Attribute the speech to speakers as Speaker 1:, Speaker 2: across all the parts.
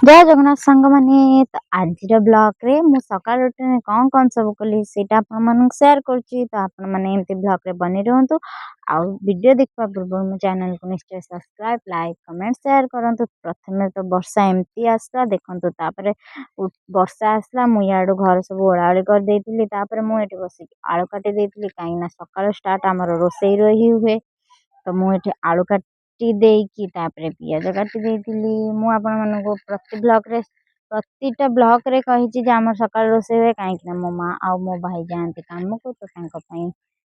Speaker 1: जय जगन्नाथ सांग माने तो आज ब्लॉग रे मु सकाळ उठे कौन सब कली सेटा आपण मन शेयर करची तो आपण माने एमती ब्लॉग रे बनी रहंतु आ वीडियो देखबा पूर्व मो चैनल को निश्चय सब्सक्राइब लाइक कमेंट शेयर करंतु। प्रथमे तो वर्षा एमती आसला देखंतु तापरे वर्षा आसला मु याडू घर सब ओळाळी कर देतिली तापरे मु एठी बसी आळू काटी देतिली काई ना सकाळ स्टार्ट हमर रोसई रही हुए तो मु एठी आळू काटी देकी तापरे पियाज काटी देतिली। मु आपण मानको प्रतिटा ब्लॉग रे कहिची जे हमर सकाळ रोसई हुए काई ना मो मां आ मो भाई जानते काम को तो तांको पई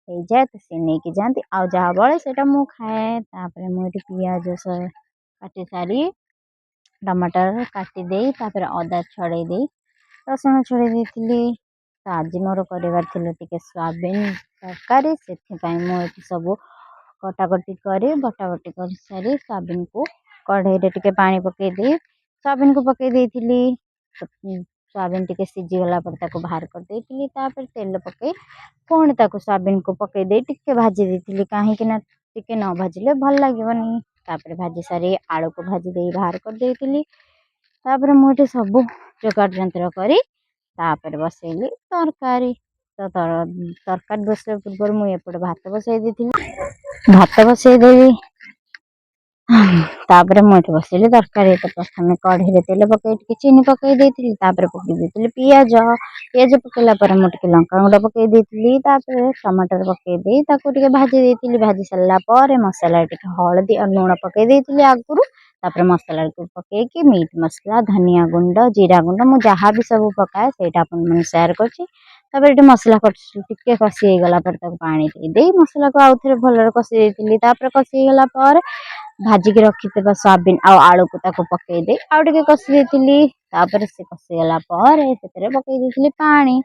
Speaker 1: हे जाय तो से नेकी जानती आ जहा बळे सेटा मु खाए। तापरे मु एठी पियाज काटी सारी टमाटर काटी देई तापरे अदा छड़े देई रसुण छड़े देतिली। तो आज मोर करिवार थिले टिके सोयाबीन तरकारी सेथि पई मु एठी सब कटाकटी करी बटाबटी कर सारी सोयाबीन को कढ़ई रे टिके पानी पके दे सोयाबीन को पके देतिली। सोयाबीन टिके सिझी गला पर ताको बाहर कर देतिली तापर तेल पके पुणी ताको सोयाबीन को पके दे टिके भाजी देतिली काहे कि ना टिके न भाजिले भल लागबनी। तापर भाजी सारी आलू को भाजी दे बाहर कर देतिली तापर मु एठी सब जोगाड़ जंत्र करी तापर बसैली तरकारी तो तरकारी बसले पूर्व मु एपटे भात बसै देतिली भात बसै देली तापर मु एठी बसैली तरकारी तो प्रथमे कढ़ई रे तेल पके टिके चीनी पके देतिली तापर पके देतिली पियाज पियाज पकेला पर मु टिके लंका गुंडा पके देतिली तापर टमाटर पके दे ताको टिके भाजी देतिली भाजी सरला पर मसाला टिके हळदी और लूण पके देतिली आगुरु तापर मसाला को पके कि मीट मसला धनिया गुंड जीरा गुंड मु जहा भी सब पकाए सेटा अपन मन शेयर करछि। तापर एटी मसला टिके कसी हे गला पर ताको पानी दे मसला को आउथरे भलर कसी देतिली तापर कसी गला पर भाजी के रखिते सोयाबीन आ आलू को ताको पके दे आ टिके कसी देतिली तापर से कसी गला पर सेतरे पके देतिली पानी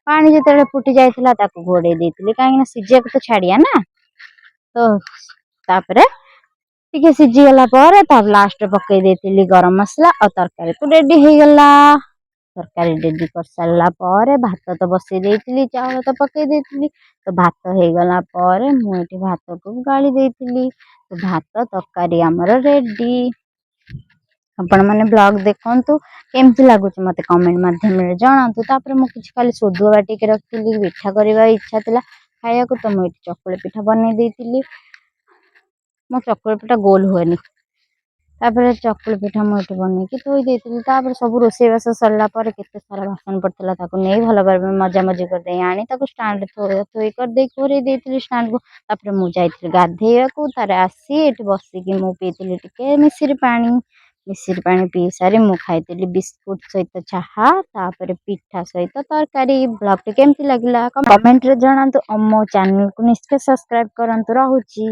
Speaker 1: पानी जेतेले फुटी जायतिला ताको घोड़े देतिली काहे ना सिझे को तो छाड़िया ना तो तापर टिके सिझी गला पर तब लास्ट पके देतिली गरम मसला और तरकारी तो रेडी हे गला। तरकारी रेडी कर सारला पर भात तो बसई देतिली चावल तो पके देतिली तो भात हे गला पर मु एठी भात को गाली देतिली तो भात तरकारी हमर रेडी। आपण माने ब्लॉग देखंतु केमति लागुच मते कमेंट माध्यम रे जणांतु। तापर मु किछ खाली सोदुआ बाटी के रखतिली पिठा करबा इच्छा थिला खाया को तो मु एठी चकुली पिठा बने देतिली मो चकुली पिठा गोल हुएनी तापर चकुली पिठा मु एठी बने के थोई देतिली तापर सब रोसे बास सरला पर केते सारा बासन पड़तला ताको नै भल बार मजा मजी कर दे आनी ताको स्टैंड थोई कर दे कोरे देतिली स्टैंड को तापर मु जाइतिली गाधेया को तारे आसी एठी बसी कि मु पीतिली टिके मिसिर पानी पी सारी मु खाइतिली बिस्कुट सहित चाहा तापर पिठा सहित तरकारी। ब्लॉग टी केमति लागिला कमेंट रे जणांतु। मो चैनल को निश्चय सब्सक्राइब करंतु। रहूची।